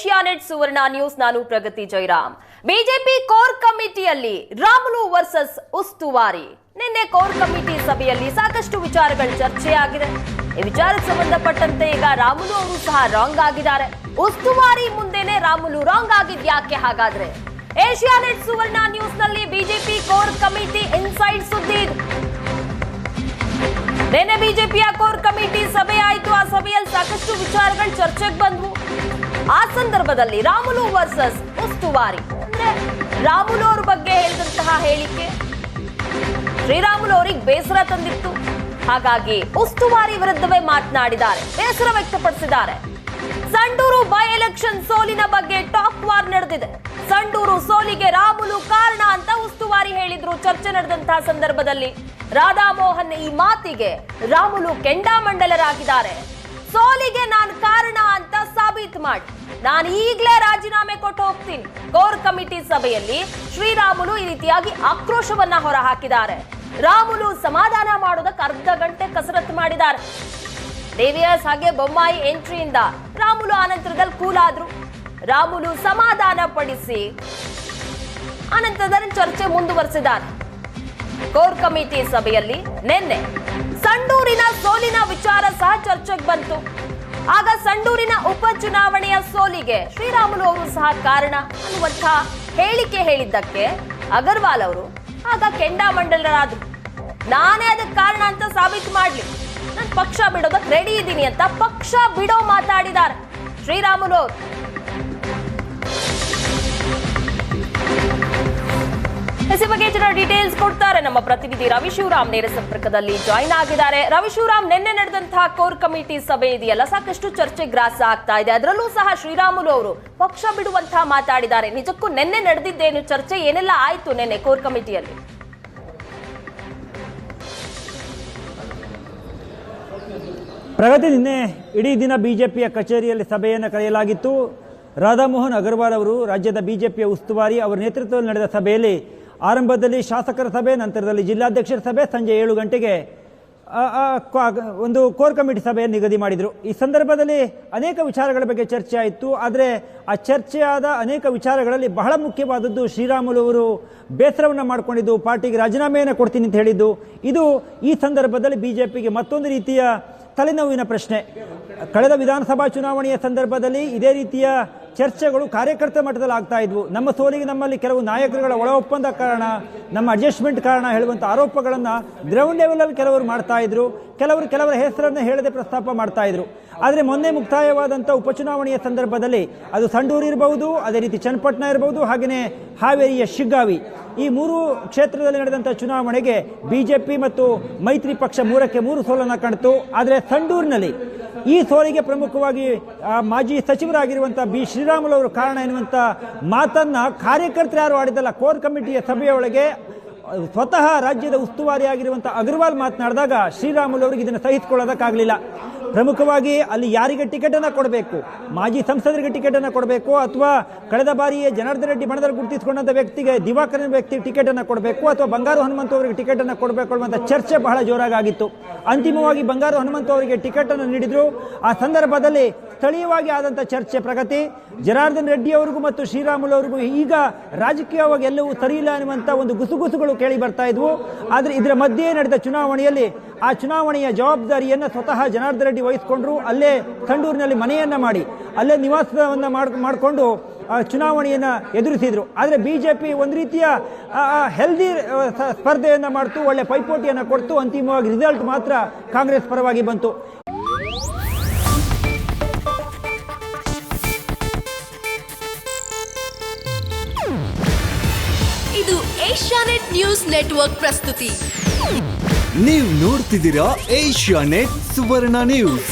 Asianet ಸುವರ್ಣ news. ನಾನು ಪ್ರಗತಿ Jairam. BJP core ಕಮಿಟಿಯಲ್ಲಿ Ramulu versus ಉಸ್ತುವಾರಿ. ನಿನ್ನೆ ಕೋರ್ ಕಮಿಟಿ ಸಭೆಯಲ್ಲಿ ಸಾಕಷ್ಟು ವಿಚಾರಗಳು ಚರ್ಚೆಯಾಗಿದೆ. ಈ ವಿಚಾರಕ್ಕೆ ಸಂಬಂಧಪಟ್ಟಂತೆ ಈಗ ರಾಮುಲು ಅವರು ಸಹ ರಾಂಗ್ ಆಗಿದ್ದಾರೆ. ಉಸ್ತುವಾರಿ ಮುಂದೆನೆ ರಾಮುಲು ರಾಂಗ್ ಆಗಿದ್ಯಾಕೆ ಹಾಗಾದ್ರೆ? ಏಷ್ಯಾನೆಟ್ ಸುವರ್ಣ ನ್ಯೂಸ್ ನಲ್ಲಿ ಬಿಜೆಪಿ ಕೋರ್ ಕಮಿಟಿ ಇನ್ಸೈಡ್ ಸುದ್ದಿ ಇದು. ನಿನ್ನೆ ಬಿಜೆಪಿಯ ಕೋರ್ ಕಮಿಟಿ ಸಭೆ ಆಯಿತು. ಆ ಸಭೆಯಲ್ಲಿ ಸಾಕಷ್ಟು ವಿಚಾರಗಳು ಚರ್ಚೆಗೆ ಬಂದ್ವು. ಆ ಸಂದರ್ಭದಲ್ಲಿ ರಾಮುಲು ವರ್ಸಸ್ ಉಸ್ತುವಾರಿ ಅಂದ್ರೆ ರಾಮುಲು ಅವ್ರ ಬಗ್ಗೆ ಹೇಳಿದಂತಹ ಹೇಳಿಕೆ ಶ್ರೀರಾಮುಲು ಅವರಿಗೆ ಬೇಸರ ತಂದಿತ್ತು. ಹಾಗಾಗಿ ಉಸ್ತುವಾರಿ ವಿರುದ್ಧವೇ ಮಾತನಾಡಿದ್ದಾರೆ, ಬೇಸರ ವ್ಯಕ್ತಪಡಿಸಿದ್ದಾರೆ. ಸಂಡೂರು ಬೈ ಎಲೆಕ್ಷನ್ ಸೋಲಿನ ಬಗ್ಗೆ ಟಾಕ್ ವಾರ್ ನಡೆದಿದೆ. ಸಂಡೂರು ಸೋಲಿಗೆ ರಾಮುಲು ಕಾರಣ ಅಂತ ಉಸ್ತುವಾರಿ ಹೇಳಿದ್ರು. ಚರ್ಚೆ ನಡೆದಂತಹ ಸಂದರ್ಭದಲ್ಲಿ ರಾಧಾಮೋಹನ್ ಈ ಮಾತಿಗೆ ರಾಮುಲು ಕೆಂಡಾಮಂಡಲರಾಗಿದ್ದಾರೆ. ಸೋಲಿಗೆ ನಾನು ಕಾರಣ ಅಂತ ಸಾಬೀತು ಮಾಡಿ ನಾನು ಈಗಲೇ ರಾಜೀನಾಮೆ ಕೊಟ್ಟು ಹೋಗ್ತೀನಿ. ಕೋರ್ ಕಮಿಟಿ ಸಭೆಯಲ್ಲಿ ಶ್ರೀರಾಮುಲು ಈ ರೀತಿಯಾಗಿ ಆಕ್ರೋಶವನ್ನ ಹೊರಹಾಕಿದ್ದಾರೆ. ರಾಮುಲು ಸಮಾಧಾನ ಮಾಡೋದಕ್ಕೆ ಅರ್ಧ ಗಂಟೆ ಕಸರತ್ತು ಮಾಡಿದ್ದಾರೆ. ದೇವಿಯಸ್ ಹಾಗೆ ಬೊಮ್ಮಾಯಿ ಎಂಟ್ರಿಯಿಂದ ರಾಮುಲು ಆನಂತರದಲ್ಲಿ ಕೂಲ್ ಆದ್ರು. ರಾಮುಲು ಸಮಾಧಾನ ಪಡಿಸಿ ಆನಂತರದಲ್ಲಿ ಚರ್ಚೆ ಮುಂದುವರೆಸಿದ್ದಾರೆ. ಕೋರ್ ಕಮಿಟಿ ಸಭೆಯಲ್ಲಿ ನಿನ್ನೆ ಸಂಡೂರಿನ ಸೋಲಿನ ವಿಚಾರ ಸಹ ಚರ್ಚೆಗೆ ಬಂತು. ಆಗ ಸಂಡೂರಿನ ಉಪಚುನಾವಣೆಯ ಸೋಲಿಗೆ ಶ್ರೀರಾಮುಲು ಅವರು ಸಹ ಕಾರಣ ಅನ್ನುವಂಥ ಹೇಳಿಕೆ ಹೇಳಿದ್ದಕ್ಕೆ ಅಗರ್ವಾಲ್ ಅವರು ಆಗ ಕೆಂಡಾಮಂಡಲರಾದ್ರು. ನಾನೇ ಅದಕ್ಕೆ ಕಾರಣ ಅಂತ ಸಾಬೀತು ಮಾಡ್ಲಿ, ನಾನು ಪಕ್ಷ ಬಿಡೋದಕ್ಕೆ ರೆಡಿ ಇದ್ದೀನಿ ಅಂತ ಪಕ್ಷ ಬಿಡೋ ಮಾತಾಡಿದ್ದಾರೆ ಶ್ರೀರಾಮುಲು ಅವರು. ಈ ಬಗ್ಗೆ ಹೆಚ್ಚಿನ ಡೀಟೇಲ್ಸ್ ಕೊಡ್ತಾರೆ ನಮ್ಮ ಪ್ರತಿನಿಧಿ ರವಿಶಿವರಾಮ್, ನೇರ ಸಂಪರ್ಕದಲ್ಲಿ ಜಾಯಿನ್ ಆಗಿದ್ದಾರೆ. ರವಿಶಿವರಾಮ್, ನಿನ್ನೆ ನಡೆದಂತಹ ಕೋರ್ ಕಮಿಟಿ ಸಭೆ ಇದೆಯಲ್ಲ, ಸಾಕಷ್ಟು ಚರ್ಚೆ ಗ್ರಾಸ ಆಗ್ತಾ ಇದೆ. ಅದರಲ್ಲೂ ಸಹ ಶ್ರೀರಾಮುಲು ಅವರು ಪಕ್ಷ ಬಿಡುವಂತಹ ಮಾತಾಡಿದ್ದಾರೆ. ನಿಜಕ್ಕೂ ನಿನ್ನೆ ನಡೆದಿದ್ದೇನು ಚರ್ಚೆ, ಏನೆಲ್ಲ ಆಯ್ತು ನಿನ್ನೆ ಕೋರ್ ಕಮಿಟಿಯಲ್ಲಿ? ಪ್ರಗತಿ, ನಿನ್ನೆ ಇಡೀ ದಿನ ಬಿಜೆಪಿಯ ಕಚೇರಿಯಲ್ಲಿ ಸಭೆಯನ್ನು ಕರೆಯಲಾಗಿತ್ತು. ರಾಧಾಮೋಹನ್ ಅಗರ್ವಾಲ್ ಅವರು ರಾಜ್ಯದ ಬಿಜೆಪಿಯ ಉಸ್ತುವಾರಿ ಅವರ ನೇತೃತ್ವದಲ್ಲಿ ನಡೆದ ಸಭೆಯಲ್ಲಿ ಆರಂಭದಲ್ಲಿ ಶಾಸಕರ ಸಭೆ, ನಂತರದಲ್ಲಿ ಜಿಲ್ಲಾಧ್ಯಕ್ಷರ ಸಭೆ, ಸಂಜೆ 7 ಗಂಟೆಗೆ ಒಂದು ಕೋರ್ ಕಮಿಟಿ ಸಭೆಯನ್ನು ನಿಗದಿ ಮಾಡಿದರು. ಈ ಸಂದರ್ಭದಲ್ಲಿ ಅನೇಕ ವಿಚಾರಗಳ ಬಗ್ಗೆ ಚರ್ಚೆ ಆಯಿತು. ಆದರೆ ಆ ಚರ್ಚೆಯಾದ ಅನೇಕ ವಿಚಾರಗಳಲ್ಲಿ ಬಹಳ ಮುಖ್ಯವಾದದ್ದು ಶ್ರೀರಾಮುಲು ಅವರು ಬೇಸರವನ್ನು ಮಾಡಿಕೊಂಡಿದ್ದು, ಪಾರ್ಟಿಗೆ ರಾಜೀನಾಮೆಯನ್ನು ಕೊಡ್ತೀನಿ ಅಂತ ಹೇಳಿದ್ದು. ಇದು ಈ ಸಂದರ್ಭದಲ್ಲಿ ಬಿಜೆಪಿಗೆ ಮತ್ತೊಂದು ರೀತಿಯ ತಲೆನೋವಿನ ಪ್ರಶ್ನೆ. ಕಳೆದ ವಿಧಾನಸಭಾ ಚುನಾವಣೆಯ ಸಂದರ್ಭದಲ್ಲಿ ಇದೇ ರೀತಿಯ ಚರ್ಚೆಗಳು ಕಾರ್ಯಕರ್ತ ಮಟ್ಟದಲ್ಲಿ ಆಗ್ತಾ ಇದ್ವು. ನಮ್ಮ ಸೋಲಿಗೆ ನಮ್ಮಲ್ಲಿ ಕೆಲವು ನಾಯಕರುಗಳ ಒಳ ಒಪ್ಪಂದ ಕಾರಣ, ನಮ್ಮ ಅಡ್ಜಸ್ಟ್ಮೆಂಟ್ ಕಾರಣ ಹೇಳುವಂಥ ಆರೋಪಗಳನ್ನು ಗ್ರೌಂಡ್ ಲೆವೆಲಲ್ಲಿ ಕೆಲವರು ಮಾಡ್ತಾ ಇದ್ರು. ಕೆಲವರ ಹೆಸರನ್ನು ಹೇಳದೆ ಪ್ರಸ್ತಾಪ ಮಾಡ್ತಾ ಇದ್ರು. ಆದರೆ ಮೊನ್ನೆ ಮುಕ್ತಾಯವಾದಂಥ ಉಪಚುನಾವಣೆಯ ಸಂದರ್ಭದಲ್ಲಿ ಅದು ಸಂಡೂರು ಇರಬಹುದು, ಅದೇ ರೀತಿ ಚನ್ನಪಟ್ಟಣ ಇರಬಹುದು, ಹಾಗೆಯೇ ಹಾವೇರಿಯ ಶಿಗ್ಗಾವಿ, ಈ 3 ಕ್ಷೇತ್ರದಲ್ಲಿ ನಡೆದಂಥ ಚುನಾವಣೆಗೆ ಬಿಜೆಪಿ ಮತ್ತು ಮೈತ್ರಿ ಪಕ್ಷ 3ಕ್ಕೆ 3 ಸೋಲನ್ನು ಕಾಣಿತು. ಆದರೆ ಸಂಡೂರಿನಲ್ಲಿ ಈ ಸೋಲಿಗೆ ಪ್ರಮುಖವಾಗಿ ಮಾಜಿ ಸಚಿವರಾಗಿರುವಂಥ ಬಿ ಶ್ರೀರಾಮುಲು ಅವರು ಕಾರಣ ಎನ್ನುವಂಥ ಮಾತನ್ನ ಕಾರ್ಯಕರ್ತರು ಯಾರು ಆಡಿದಲ್ಲ. ಕೋರ್ ಕಮಿಟಿಯ ಸಭೆಯೊಳಗೆ ಸ್ವತಃ ರಾಜ್ಯದ ಉಸ್ತುವಾರಿಯಾಗಿರುವಂಥ ಅಗರ್ವಾಲ್ ಮಾತನಾಡಿದಾಗ ಶ್ರೀರಾಮುಲು ಅವರಿಗೆ ಇದನ್ನು ಸಹಿಸಿಕೊಳ್ಳೋದಕ್ಕಾಗಲಿಲ್ಲ. ಪ್ರಮುಖವಾಗಿ ಅಲ್ಲಿ ಯಾರಿಗೆ ಟಿಕೆಟನ್ನು ಕೊಡಬೇಕು, ಮಾಜಿ ಸಂಸದರಿಗೆ ಟಿಕೆಟನ್ನು ಕೊಡಬೇಕು, ಅಥವಾ ಕಳೆದ ಬಾರಿಯೇ ಜನಾರ್ದನ್ ರೆಡ್ಡಿ ಬಣದಲ್ಲಿ ಗುರುತಿಸಿಕೊಂಡಂಥ ವ್ಯಕ್ತಿಗೆ ದಿವಾಕರನ್ ವ್ಯಕ್ತಿ ಟಿಕೆಟನ್ನು ಕೊಡಬೇಕು, ಅಥವಾ ಬಂಗಾರು ಹನುಮಂತ ಅವರಿಗೆ ಟಿಕೆಟನ್ನು ಕೊಡಬೇಕು ಅನ್ನುವಂಥ ಚರ್ಚೆ ಬಹಳ ಜೋರಾಗಿತ್ತು. ಅಂತಿಮವಾಗಿ ಬಂಗಾರು ಹನುಮಂತ ಅವರಿಗೆ ಟಿಕೆಟನ್ನು ನೀಡಿದ್ರು. ಆ ಸಂದರ್ಭದಲ್ಲಿ ಸ್ಥಳೀಯವಾಗಿ ಆದಂಥ ಚರ್ಚೆ ಪ್ರಗತಿ, ಜನಾರ್ದನ್ ರೆಡ್ಡಿ ಅವರಿಗೂ ಮತ್ತು ಶ್ರೀರಾಮುಲು ಅವರಿಗೂ ಈಗ ರಾಜಕೀಯವಾಗಿ ಎಲ್ಲವೂ ಸರಿಯಿಲ್ಲ ಅನ್ನುವಂಥ ಒಂದು ಗುಸುಗುಸುಗಳು ಕೇಳಿ ಬರ್ತಾ ಇದ್ವು. ಆದರೆ ಇದರ ಮಧ್ಯೆ ನಡೆದ ಚುನಾವಣೆಯಲ್ಲಿ ಆ ಚುನಾವಣೆಯ ಜವಾಬ್ದಾರಿಯನ್ನು ಸ್ವತಃ ಜನಾರ್ದನ್ ರೆಡ್ಡಿ ವಹಿಸಿಕೊಂಡ್ರು. ಅಲ್ಲೇ ಸಂಡೂರಿನಲ್ಲಿ ಮನೆಯನ್ನ ಮಾಡಿ ಅಲ್ಲೇ ನಿವಾಸವನ್ನು ಮಾಡಿಕೊಂಡು ಚುನಾವಣೆಯನ್ನು ಎದುರಿಸಿದ್ರು. ಆದರೆ ಬಿಜೆಪಿ ಒಂದು ರೀತಿಯ ಹೆಲ್ದಿ ಸ್ಪರ್ಧೆಯನ್ನು ಮಾಡ್ತು, ಒಳ್ಳೆ ಪೈಪೋಟಿಯನ್ನು ಕೊಡ್ತು. ಅಂತಿಮವಾಗಿ ರಿಸಲ್ಟ್ ಮಾತ್ರ ಕಾಂಗ್ರೆಸ್ ಪರವಾಗಿ ಬಂತು. ಇದು ಏಷ್ಯಾನೆಟ್ ನ್ಯೂಸ್ ನೆಟ್ವರ್ಕ್ ಪ್ರಸ್ತುತಿ. ನೀವು ನೋಡ್ತಿದ್ದೀರಾ ಏಷ್ಯಾನೆಟ್ ಸುವರ್ಣ ನ್ಯೂಸ್.